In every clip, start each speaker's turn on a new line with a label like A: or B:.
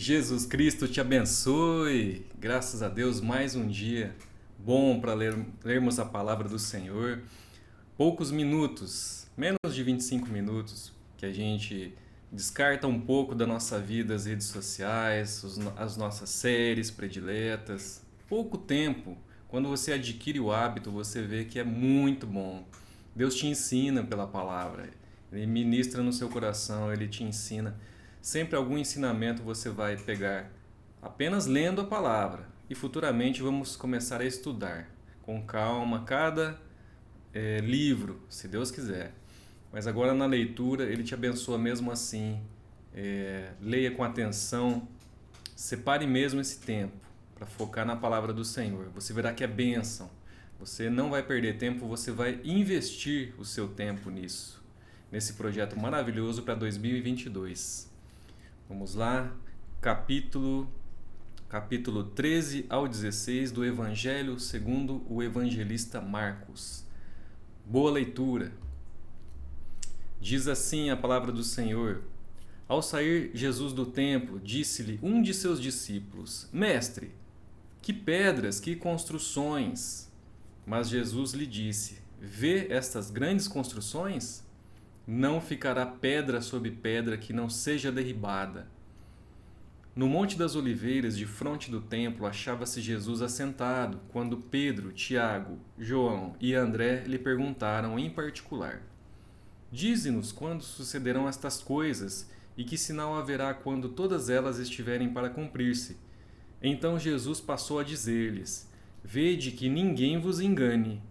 A: Jesus Cristo te abençoe. Graças a Deus, mais um dia bom para lermos a palavra do Senhor. Poucos minutos, menos de 25 minutos, que a gente descarta um pouco da nossa vida as redes sociais, as nossas séries prediletas. Pouco tempo. Quando você adquire o hábito, você vê que é muito bom. Deus te ensina pela palavra. Ele ministra no seu coração, ele te ensina. Sempre algum ensinamento você vai pegar apenas lendo a palavra. E futuramente vamos começar a estudar com calma cada livro, se Deus quiser. Mas agora na leitura ele te abençoa mesmo assim. Leia com atenção, separe mesmo esse tempo para focar na palavra do Senhor. Você verá que é bênção. Você não vai perder tempo, você vai investir o seu tempo nisso, nesse projeto maravilhoso para 2022. Vamos lá, capítulo 13 ao 16 do Evangelho segundo o evangelista Marcos. Boa leitura. Diz assim a palavra do Senhor: Ao sair Jesus do templo, disse-lhe um de seus discípulos: Mestre, que pedras, que construções! Mas Jesus lhe disse: Vê estas grandes construções? Não ficará pedra sobre pedra que não seja derribada. No Monte das Oliveiras, defronte do templo, achava-se Jesus assentado, quando Pedro, Tiago, João e André lhe perguntaram em particular: Dize-nos quando sucederão estas coisas, e que sinal haverá quando todas elas estiverem para cumprir-se? Então Jesus passou a dizer-lhes: Vede que ninguém vos engane.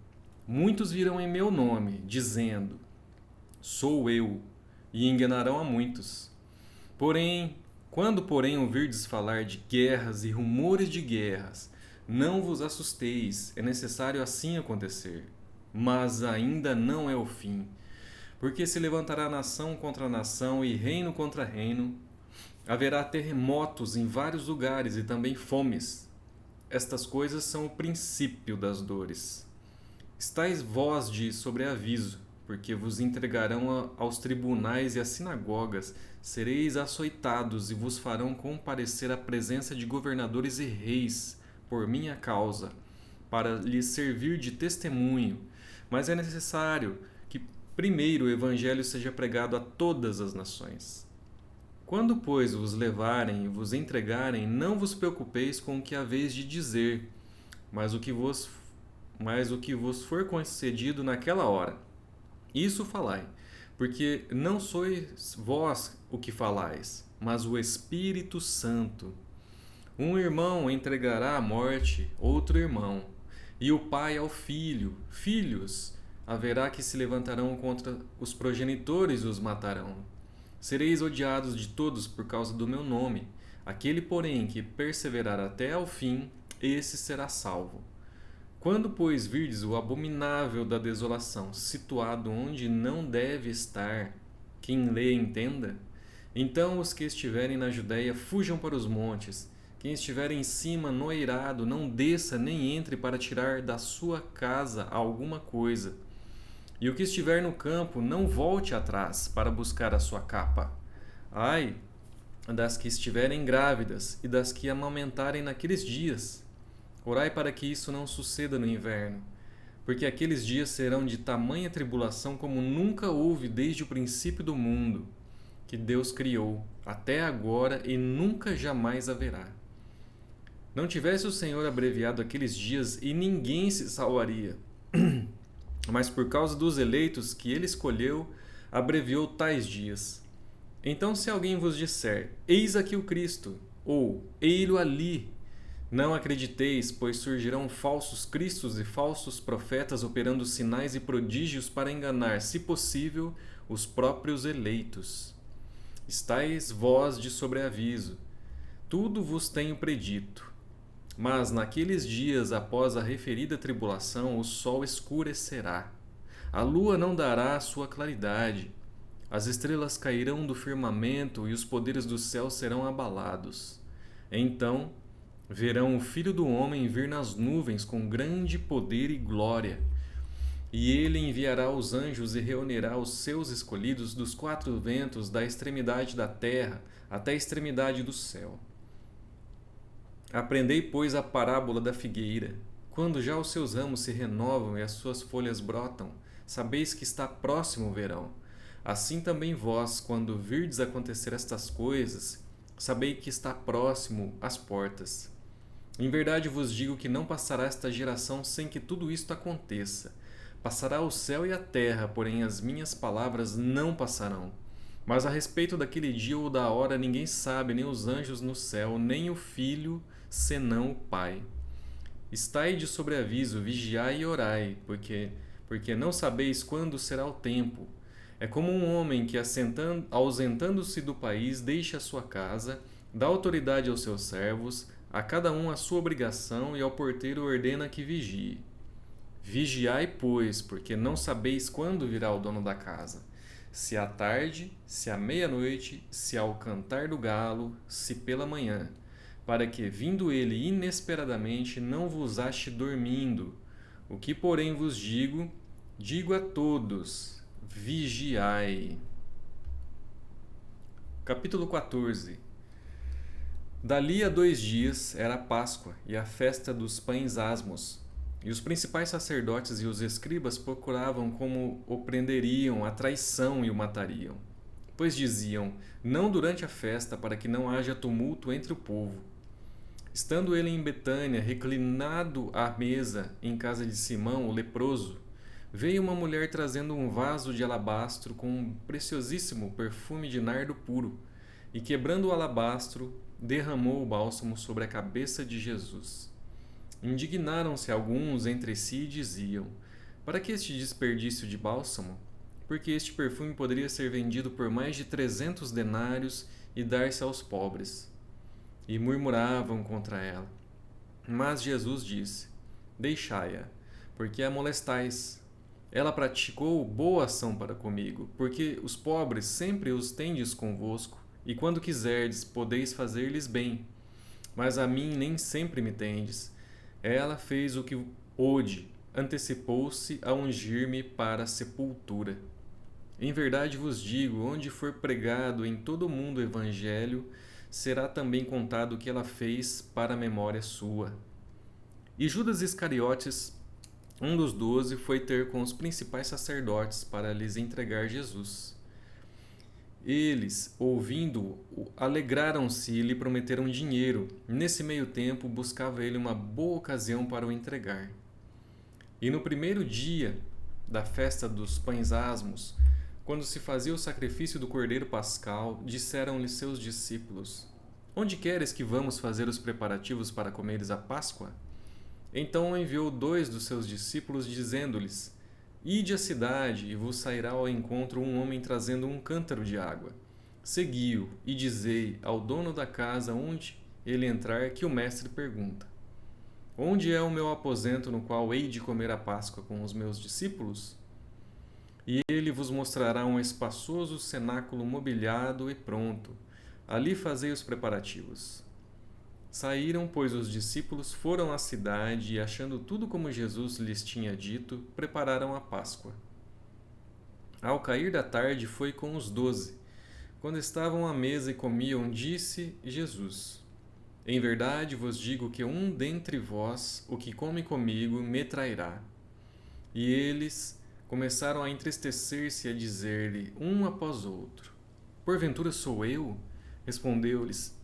A: Muitos virão em meu nome, dizendo: Sou eu, e enganarão a muitos. Quando ouvirdes falar de guerras e rumores de guerras, não vos assusteis, é necessário assim acontecer. Mas ainda não é o fim, porque se levantará nação contra nação e reino contra reino. Haverá terremotos em vários lugares e também fomes. Estas coisas são o princípio das dores. Estais vós de sobreaviso, porque vos entregarão aos tribunais e às sinagogas, sereis açoitados e vos farão comparecer à presença de governadores e reis, por minha causa, para lhes servir de testemunho. Mas é necessário que primeiro o evangelho seja pregado a todas as nações. Quando, pois, vos levarem e vos entregarem, não vos preocupeis com o que haveis de dizer, mas o que vos for concedido naquela hora. Isso falai, porque não sois vós o que falais, mas o Espírito Santo. Um irmão entregará à morte outro irmão, e o pai ao filho. Filhos haverá que se levantarão contra os progenitores e os matarão. Sereis odiados de todos por causa do meu nome. Aquele, porém, que perseverar até ao fim, esse será salvo. Quando, pois, virdes o abominável da desolação, situado onde não deve estar, quem lê entenda, então os que estiverem na Judéia fujam para os montes. Quem estiver em cima no eirado, não desça nem entre para tirar da sua casa alguma coisa. E o que estiver no campo, não volte atrás para buscar a sua capa. Ai das que estiverem grávidas e das que amamentarem naqueles dias. Orai para que isso não suceda no inverno, porque aqueles dias serão de tamanha tribulação como nunca houve desde o princípio do mundo, que Deus criou, até agora e nunca jamais haverá. Não tivesse o Senhor abreviado aqueles dias e ninguém se salvaria, mas por causa dos eleitos que ele escolheu, abreviou tais dias. Então, se alguém vos disser: Eis aqui o Cristo, ou ei-lo ali, não acrediteis, pois surgirão falsos cristos e falsos profetas operando sinais e prodígios para enganar, se possível, os próprios eleitos. Estais vós de sobreaviso. Tudo vos tenho predito. Mas naqueles dias, após a referida tribulação, o sol escurecerá. A lua não dará a sua claridade. As estrelas cairão do firmamento e os poderes do céu serão abalados. Então verão o Filho do Homem vir nas nuvens com grande poder e glória. E ele enviará os anjos e reunirá os seus escolhidos dos quatro ventos, da extremidade da terra até a extremidade do céu. Aprendei, pois, a parábola da figueira. Quando já os seus ramos se renovam e as suas folhas brotam, sabeis que está próximo o verão. Assim também vós, quando virdes acontecer estas coisas, sabei que está próximo às portas. Em verdade vos digo que não passará esta geração sem que tudo isto aconteça. Passará o céu e a terra, porém as minhas palavras não passarão. Mas a respeito daquele dia ou da hora ninguém sabe, nem os anjos no céu, nem o Filho, senão o Pai. Estai de sobreaviso, vigiai e orai, porque não sabeis quando será o tempo. É como um homem que, ausentando-se do país, deixa a sua casa, dá autoridade aos seus servos, a cada um a sua obrigação, e ao porteiro ordena que vigie. Vigiai, pois, porque não sabeis quando virá o dono da casa. Se à tarde, se à meia-noite, se ao cantar do galo, se pela manhã, para que, vindo ele inesperadamente, não vos ache dormindo. O que, porém, vos digo, digo a todos: vigiai. Capítulo 14. Dali a 2 dias era a Páscoa e a festa dos pães asmos. E os principais sacerdotes e os escribas procuravam como o prenderiam à traição e o matariam. Pois diziam: não durante a festa, para que não haja tumulto entre o povo. Estando ele em Betânia, reclinado à mesa em casa de Simão, o leproso, veio uma mulher trazendo um vaso de alabastro com um preciosíssimo perfume de nardo puro, e quebrando o alabastro, derramou o bálsamo sobre a cabeça de Jesus. Indignaram-se alguns entre si e diziam: para que este desperdício de bálsamo? Porque este perfume poderia ser vendido por mais de 300 denários e dar-se aos pobres. E murmuravam contra ela. Mas Jesus disse: deixai-a, porque a molestais. Ela praticou boa ação para comigo, porque os pobres sempre os tendes convosco, e quando quiserdes, podeis fazer-lhes bem. Mas a mim nem sempre me tendes. Ela fez o que houde, antecipou-se a ungir-me para a sepultura. Em verdade vos digo, onde for pregado em todo o mundo o evangelho, será também contado o que ela fez para a memória sua. E Judas Iscariotes, um dos 12, foi ter com os principais sacerdotes para lhes entregar Jesus. Eles, ouvindo-o, alegraram-se e lhe prometeram dinheiro. Nesse meio tempo, buscava ele uma boa ocasião para o entregar. E no primeiro dia da festa dos pães asmos, quando se fazia o sacrifício do cordeiro pascal, disseram-lhe seus discípulos: onde queres que vamos fazer os preparativos para comeres a Páscoa? Então enviou 2 dos seus discípulos, dizendo-lhes: ide à cidade, e vos sairá ao encontro um homem trazendo um cântaro de água. Segui-o, e dizei ao dono da casa onde ele entrar que o mestre pergunta: onde é o meu aposento no qual hei de comer a Páscoa com os meus discípulos? E ele vos mostrará um espaçoso cenáculo mobiliado e pronto. Ali fazei os preparativos. Saíram, pois, os discípulos, foram à cidade e, achando tudo como Jesus lhes tinha dito, prepararam a Páscoa. Ao cair da tarde, foi com os 12. Quando estavam à mesa e comiam, disse Jesus: em verdade vos digo que um dentre vós, o que come comigo, me trairá. E eles começaram a entristecer-se e a dizer-lhe, um após outro: porventura sou eu? Respondeu-lhes: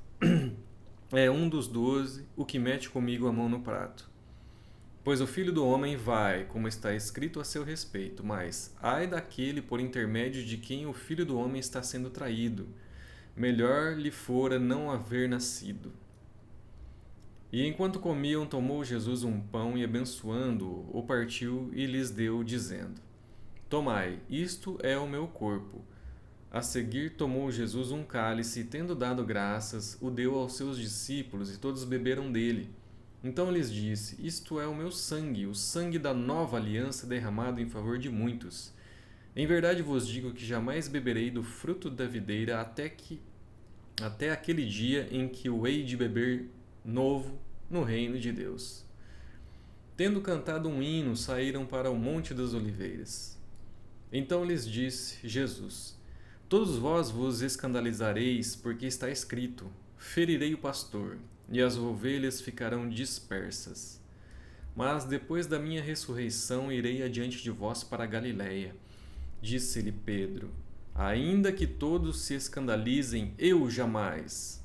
A: é um dos 12, o que mete comigo a mão no prato. Pois o Filho do Homem vai, como está escrito a seu respeito, mas ai daquele por intermédio de quem o Filho do Homem está sendo traído. Melhor lhe fora não haver nascido. E enquanto comiam, tomou Jesus um pão e, abençoando-o, o partiu e lhes deu, dizendo: tomai, isto é o meu corpo. A seguir tomou Jesus um cálice e, tendo dado graças, o deu aos seus discípulos, e todos beberam dele. Então lhes disse: isto é o meu sangue, o sangue da nova aliança derramado em favor de muitos. Em verdade vos digo que jamais beberei do fruto da videira até aquele dia em que o hei de beber novo no reino de Deus. Tendo cantado um hino, saíram para o Monte das Oliveiras. Então lhes disse Jesus: todos vós vos escandalizareis, porque está escrito: ferirei o pastor, e as ovelhas ficarão dispersas. Mas depois da minha ressurreição irei adiante de vós para a Galiléia. Disse-lhe Pedro: ainda que todos se escandalizem, eu jamais.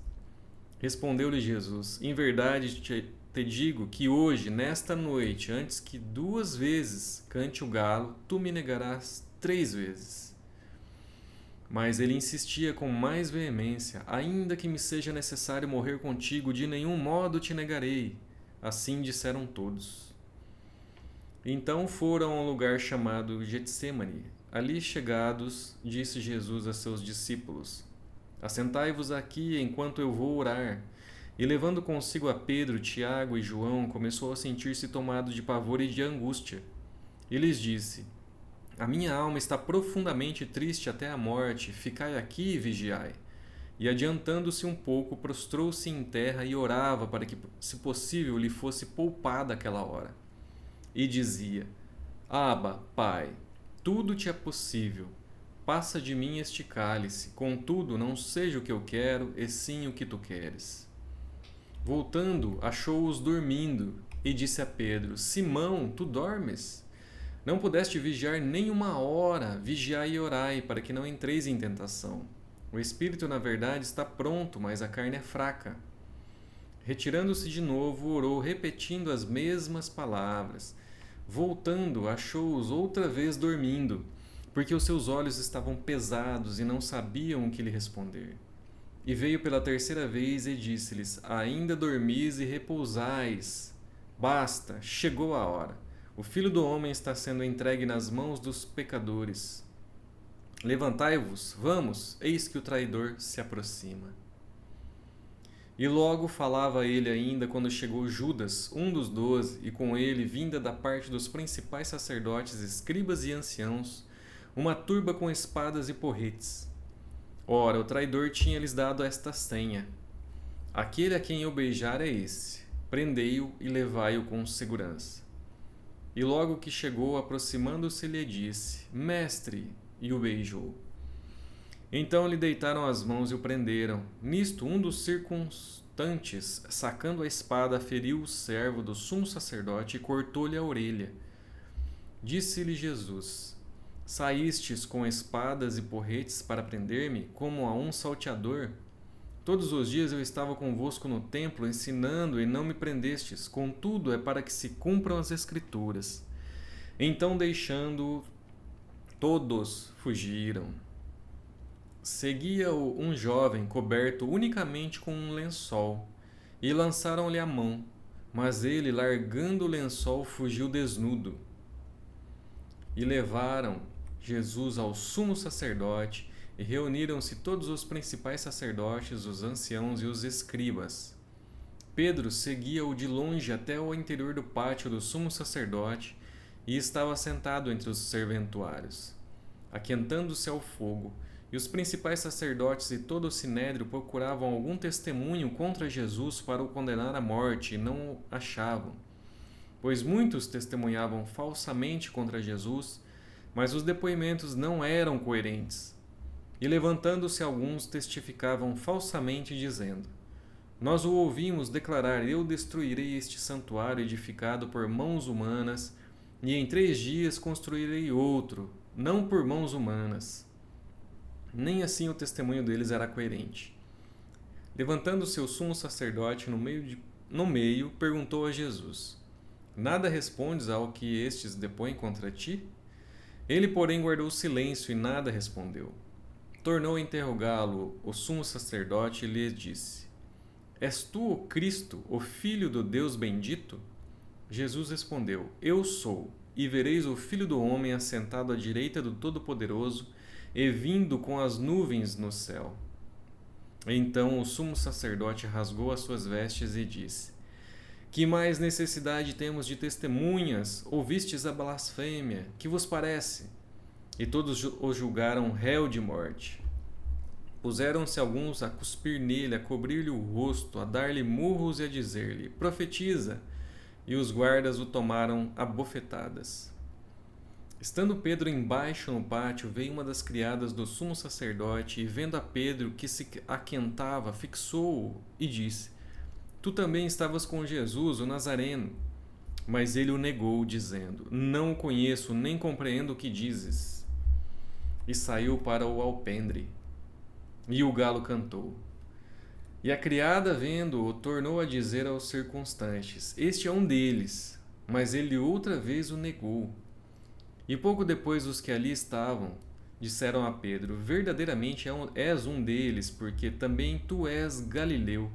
A: Respondeu-lhe Jesus: em verdade te digo que hoje, nesta noite, antes que 2 vezes cante o galo, tu me negarás 3 vezes. Mas ele insistia com mais veemência: ainda que me seja necessário morrer contigo, de nenhum modo te negarei. Assim disseram todos. Então foram a um lugar chamado Getsêmani. Ali chegados, disse Jesus a seus discípulos: assentai-vos aqui enquanto eu vou orar. E levando consigo a Pedro, Tiago e João, começou a sentir-se tomado de pavor e de angústia. E lhes disse: a minha alma está profundamente triste até a morte, ficai aqui e vigiai. E adiantando-se um pouco, prostrou-se em terra e orava para que, se possível, lhe fosse poupada aquela hora. E dizia: Abba, Pai, tudo te é possível. Passa de mim este cálice, contudo, não seja o que eu quero, e sim o que tu queres. Voltando, achou-os dormindo, e disse a Pedro: Simão, tu dormes? Não pudeste vigiar nem 1 hora, vigiai e orai, para que não entreis em tentação. O espírito, na verdade, está pronto, mas a carne é fraca. Retirando-se de novo, orou, repetindo as mesmas palavras. Voltando, achou-os outra vez dormindo, porque os seus olhos estavam pesados e não sabiam o que lhe responder. E veio pela 3ª vez e disse-lhes: ainda dormis e repousais. Basta, chegou a hora. O Filho do Homem está sendo entregue nas mãos dos pecadores. Levantai-vos, vamos, eis que o traidor se aproxima. E logo falava ele ainda quando chegou Judas, um dos 12, e com ele, vinda da parte dos principais sacerdotes, escribas e anciãos, uma turba com espadas e porretes. Ora, o traidor tinha-lhes dado esta senha: aquele a quem eu beijar é esse, prendei-o e levai-o com segurança. E logo que chegou, aproximando-se, lhe disse: Mestre, e o beijou. Então lhe deitaram as mãos e o prenderam. Nisto, um dos circunstantes, sacando a espada, feriu o servo do sumo sacerdote e cortou-lhe a orelha. Disse-lhe Jesus: saístes com espadas e porretes para prender-me, como a um salteador? Todos os dias eu estava convosco no templo, ensinando, e não me prendestes. Contudo, é para que se cumpram as Escrituras. Então, deixando-o, todos fugiram. Seguia-o um jovem coberto unicamente com um lençol, e lançaram-lhe a mão, mas ele, largando o lençol, fugiu desnudo. E levaram Jesus ao sumo sacerdote, e reuniram-se todos os principais sacerdotes, os anciãos e os escribas. Pedro seguia-o de longe até o interior do pátio do sumo sacerdote e estava sentado entre os serventuários, aquentando-se ao fogo, e os principais sacerdotes e todo o sinédrio procuravam algum testemunho contra Jesus para o condenar à morte e não o achavam, pois muitos testemunhavam falsamente contra Jesus, mas os depoimentos não eram coerentes. E levantando-se alguns testificavam falsamente, dizendo: nós o ouvimos declarar: eu destruirei este santuário edificado por mãos humanas, e em 3 dias construirei outro, não por mãos humanas. Nem assim o testemunho deles era coerente. Levantando-se o sumo sacerdote no meio, perguntou a Jesus: nada respondes ao que estes depõem contra ti? Ele, porém, guardou silêncio e nada respondeu. Tornou a interrogá-lo o sumo sacerdote e lhe disse: és tu o Cristo, o Filho do Deus bendito? Jesus respondeu: eu sou, e vereis o Filho do Homem assentado à direita do Todo-Poderoso e vindo com as nuvens no céu. Então o sumo sacerdote rasgou as suas vestes e disse: que mais necessidade temos de testemunhas? Ouvistes a blasfêmia, que vos parece? E todos o julgaram réu de morte. Puseram-se alguns a cuspir nele, a cobrir-lhe o rosto, a dar-lhe murros e a dizer-lhe: profetiza! E os guardas o tomaram a bofetadas. Estando Pedro embaixo no pátio, veio uma das criadas do sumo sacerdote, e vendo a Pedro que se aquentava, fixou-o e disse: Tu também estavas com Jesus, o Nazareno. Mas ele o negou, dizendo: Não o conheço, nem compreendo o que dizes. E saiu para o alpendre. E o galo cantou. E a criada, vendo-o, tornou a dizer aos circunstantes: Este é um deles. Mas ele outra vez o negou. E pouco depois os que ali estavam disseram a Pedro: Verdadeiramente és um deles, porque também tu és Galileu.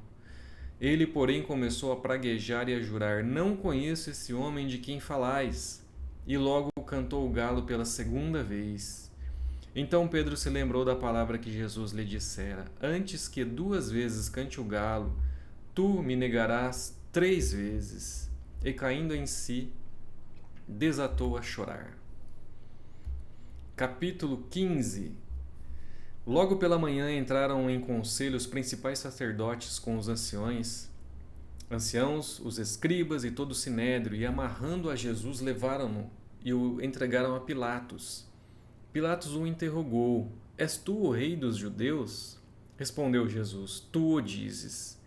A: Ele, porém, começou a praguejar e a jurar: Não conheço esse homem de quem falais. E logo cantou o galo pela segunda vez. Então Pedro se lembrou da palavra que Jesus lhe dissera: Antes que 2 vezes cante o galo, tu me negarás 3 vezes. E caindo em si, desatou a chorar. Capítulo 15. Logo pela manhã entraram em conselho os principais sacerdotes com os anciãos, os escribas e todo o sinédrio, e amarrando a Jesus levaram-no e o entregaram a Pilatos. Pilatos o interrogou: És tu o rei dos judeus? Respondeu Jesus: Tu o dizes.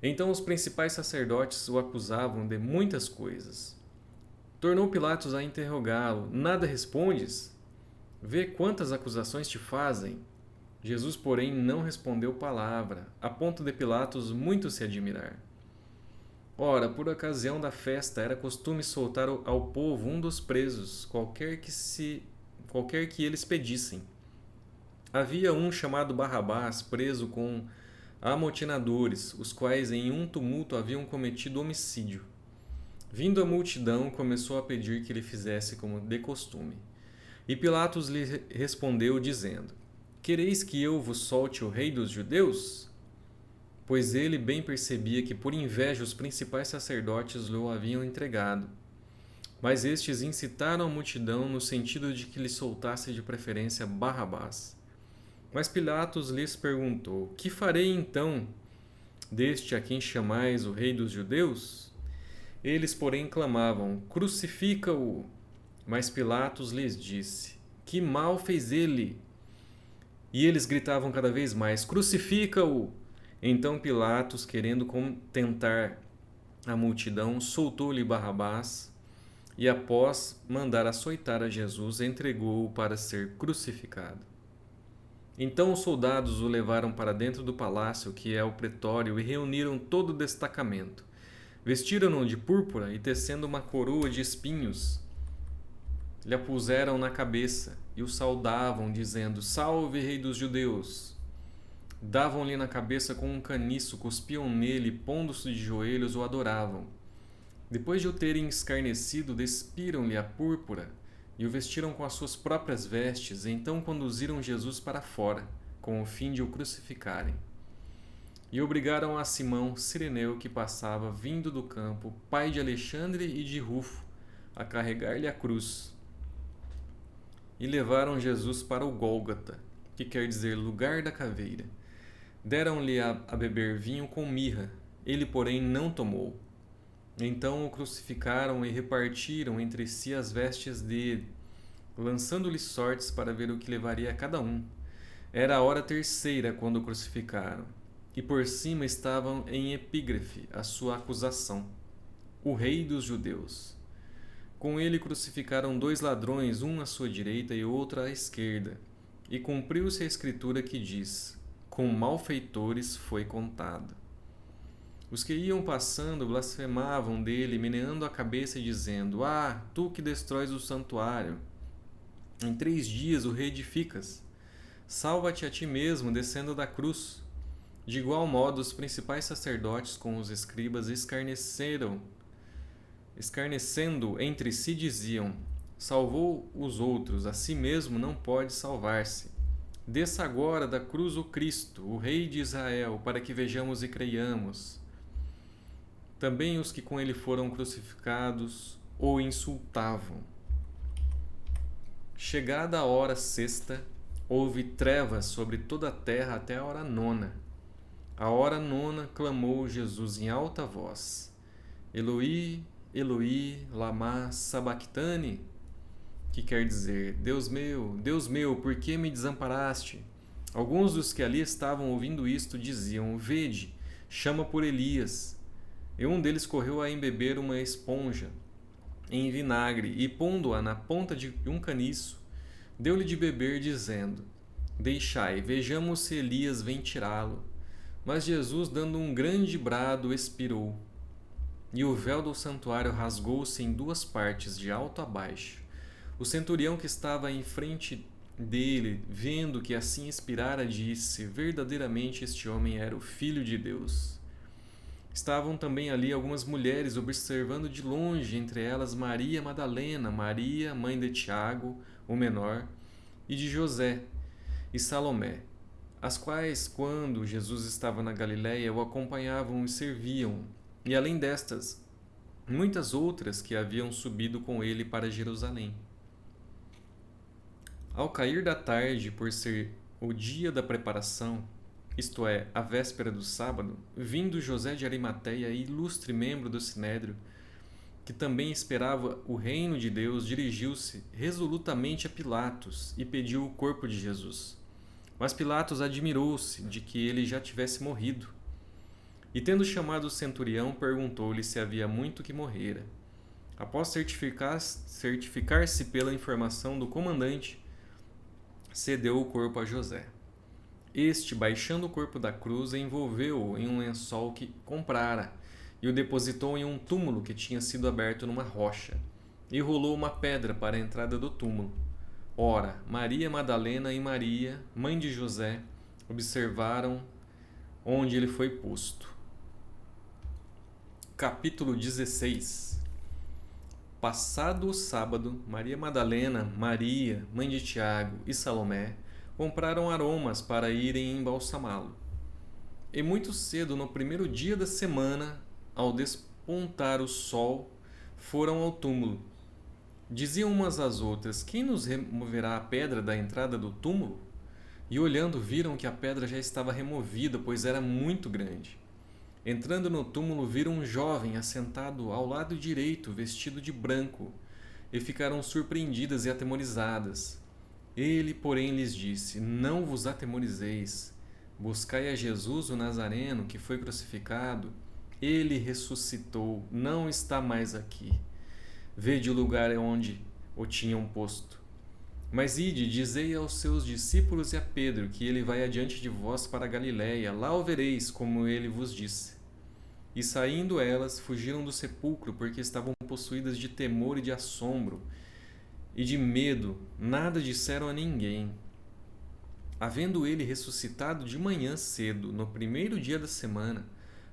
A: Então os principais sacerdotes o acusavam de muitas coisas. Tornou Pilatos a interrogá-lo: Nada respondes? Vê quantas acusações te fazem. Jesus, porém, não respondeu palavra, a ponto de Pilatos muito se admirar. Ora, por ocasião da festa, era costume soltar ao povo um dos presos, qualquer que eles pedissem. Havia um chamado Barrabás, preso com amotinadores, os quais em um tumulto haviam cometido homicídio. Vindo a multidão, começou a pedir que ele fizesse como de costume. E Pilatos lhe respondeu, dizendo: Quereis que eu vos solte o rei dos judeus? Pois ele bem percebia que por inveja os principais sacerdotes lhe o haviam entregado. Mas estes incitaram a multidão no sentido de que lhe soltasse de preferência Barrabás. Mas Pilatos lhes perguntou: Que farei então deste a quem chamais o rei dos judeus? Eles, porém, clamavam: Crucifica-o! Mas Pilatos lhes disse: Que mal fez ele? E eles gritavam cada vez mais: Crucifica-o! Então Pilatos, querendo contentar a multidão, soltou-lhe Barrabás e, após mandar açoitar a Jesus, entregou-o para ser crucificado. Então os soldados o levaram para dentro do palácio, que é o pretório, e reuniram todo o destacamento. Vestiram-no de púrpura e, tecendo uma coroa de espinhos, lhe a puseram na cabeça e o saudavam, dizendo: Salve, rei dos judeus! Davam-lhe na cabeça com um caniço, cuspiam nele e, pondo-se de joelhos, o adoravam. Depois de o terem escarnecido, despiram-lhe a púrpura e o vestiram com as suas próprias vestes, e então conduziram Jesus para fora, com o fim de o crucificarem. E obrigaram a Simão, Cireneu, que passava, vindo do campo, pai de Alexandre e de Rufo, a carregar-lhe a cruz. E levaram Jesus para o Gólgota, que quer dizer lugar da caveira. Deram-lhe a beber vinho com mirra, ele, porém, não tomou. Então o crucificaram e repartiram entre si as vestes dele, lançando-lhe sortes para ver o que levaria a cada um. Era a hora terceira quando o crucificaram, e por cima estavam em epígrafe a sua acusação: O Rei dos Judeus. Com ele crucificaram 2 ladrões, um à sua direita e outro à esquerda. E cumpriu-se a escritura que diz: Com malfeitores foi contado. Os que iam passando blasfemavam dele, meneando a cabeça e dizendo: Ah, tu que destróis o santuário, em 3 dias o reedificas. Salva-te a ti mesmo, descendo da cruz. De igual modo, os principais sacerdotes com os escribas escarnecendo entre si, diziam: Salvou os outros, a si mesmo não pode salvar-se. Desça agora da cruz o Cristo, o Rei de Israel, para que vejamos e creiamos. Também os que com ele foram crucificados o insultavam. Chegada a hora sexta, houve trevas sobre toda a terra até a hora nona. A hora nona clamou Jesus em alta voz: Eloi, Eloi, lama sabachthani, que quer dizer: Deus meu, por que me desamparaste? Alguns dos que ali estavam ouvindo isto diziam: Vede, chama por Elias. E um deles correu a embeber uma esponja em vinagre e, pondo-a na ponta de um caniço, deu-lhe de beber, dizendo: Deixai, vejamos se Elias vem tirá-lo. Mas Jesus, dando um grande brado, expirou. E o véu do santuário rasgou-se em duas partes, de alto a baixo. O centurião que estava em frente dele, vendo que assim expirara, disse: Verdadeiramente este homem era o Filho de Deus. Estavam também ali algumas mulheres observando de longe, entre elas Maria Madalena, Maria, mãe de Tiago, o menor, e de José, e Salomé, as quais, quando Jesus estava na Galiléia, o acompanhavam e serviam, e além destas, muitas outras que haviam subido com ele para Jerusalém. Ao cair da tarde, por ser o dia da preparação, isto é, a véspera do sábado, vindo José de Arimateia, ilustre membro do Sinédrio, que também esperava o reino de Deus, dirigiu-se resolutamente a Pilatos e pediu o corpo de Jesus. Mas Pilatos admirou-se de que ele já tivesse morrido. E tendo chamado o centurião, perguntou-lhe se havia muito que morrera. Após certificar-se pela informação do comandante, cedeu o corpo a José. Este, baixando o corpo da cruz, envolveu-o em um lençol que comprara e o depositou em um túmulo que tinha sido aberto numa rocha, e rolou uma pedra para a entrada do túmulo. Ora, Maria Madalena e Maria, mãe de José, observaram onde ele foi posto. Capítulo 16. Passado o sábado, Maria Madalena, Maria, mãe de Tiago e Salomé compraram aromas para irem embalsamá-lo. E muito cedo, no primeiro dia da semana, ao despontar o sol, foram ao túmulo. Diziam umas às outras: Quem nos removerá a pedra da entrada do túmulo? E olhando, viram que a pedra já estava removida, pois era muito grande. Entrando no túmulo, viram um jovem assentado ao lado direito, vestido de branco, e ficaram surpreendidas e atemorizadas. Ele, porém, lhes disse: Não vos atemorizeis. Buscai a Jesus, o Nazareno, que foi crucificado. Ele ressuscitou, não está mais aqui. Vede o lugar onde o tinham posto. Mas ide, dizei aos seus discípulos e a Pedro que ele vai adiante de vós para a Galiléia. Lá o vereis, como ele vos disse. E saindo elas, fugiram do sepulcro, porque estavam possuídas de temor e de assombro, e de medo, nada disseram a ninguém. Havendo ele ressuscitado de manhã cedo, no primeiro dia da semana,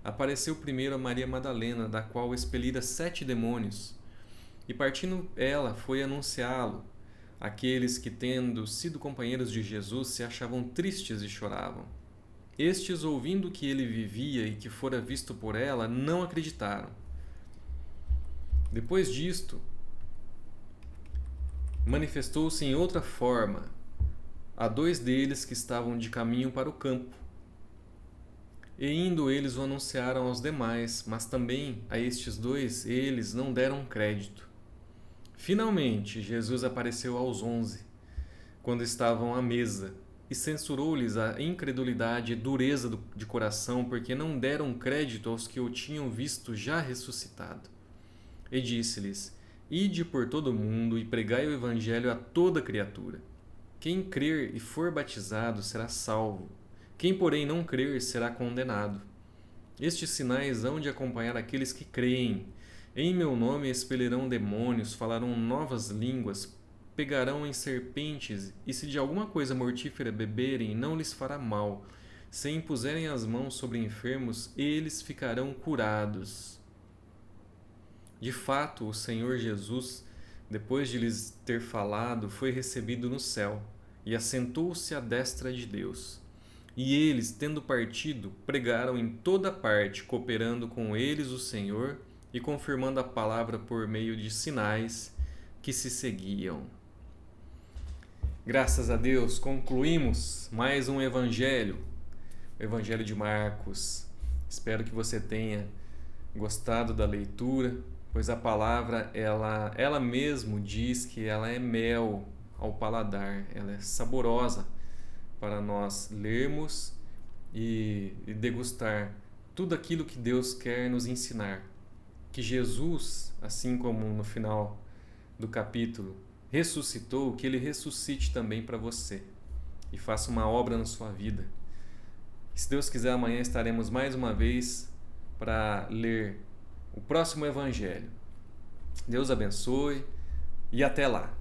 A: apareceu primeiro a Maria Madalena, da qual expelira 7 demônios. E partindo ela, foi anunciá-lo àqueles que, tendo sido companheiros de Jesus, se achavam tristes e choravam. Estes, ouvindo que ele vivia e que fora visto por ela, não acreditaram. Depois disto, manifestou-se em outra forma a 2 deles que estavam de caminho para o campo. E indo eles o anunciaram aos demais, mas também a estes 2 eles não deram crédito. Finalmente, Jesus apareceu aos 11, quando estavam à mesa, e censurou-lhes a incredulidade e dureza de coração, porque não deram crédito aos que o tinham visto já ressuscitado. E disse-lhes: Ide por todo o mundo e pregai o evangelho a toda criatura. Quem crer e for batizado será salvo. Quem, porém, não crer será condenado. Estes sinais hão de acompanhar aqueles que creem. Em meu nome expelirão demônios, falarão novas línguas, pegarão em serpentes, e se de alguma coisa mortífera beberem, não lhes fará mal. Se impuserem as mãos sobre enfermos, eles ficarão curados. De fato, o Senhor Jesus, depois de lhes ter falado, foi recebido no céu, e assentou-se à destra de Deus. E eles, tendo partido, pregaram em toda parte, cooperando com eles o Senhor e confirmando a palavra por meio de sinais que se seguiam. Graças a Deus, concluímos mais um evangelho, o Evangelho de Marcos. Espero que você tenha gostado da leitura, pois a palavra, ela mesmo diz que ela é mel ao paladar, ela é saborosa para nós lermos e degustar tudo aquilo que Deus quer nos ensinar. Que Jesus, assim como no final do capítulo, ressuscitou, que Ele ressuscite também para você e faça uma obra na sua vida. Se Deus quiser, amanhã estaremos mais uma vez para ler o próximo Evangelho. Deus abençoe e até lá!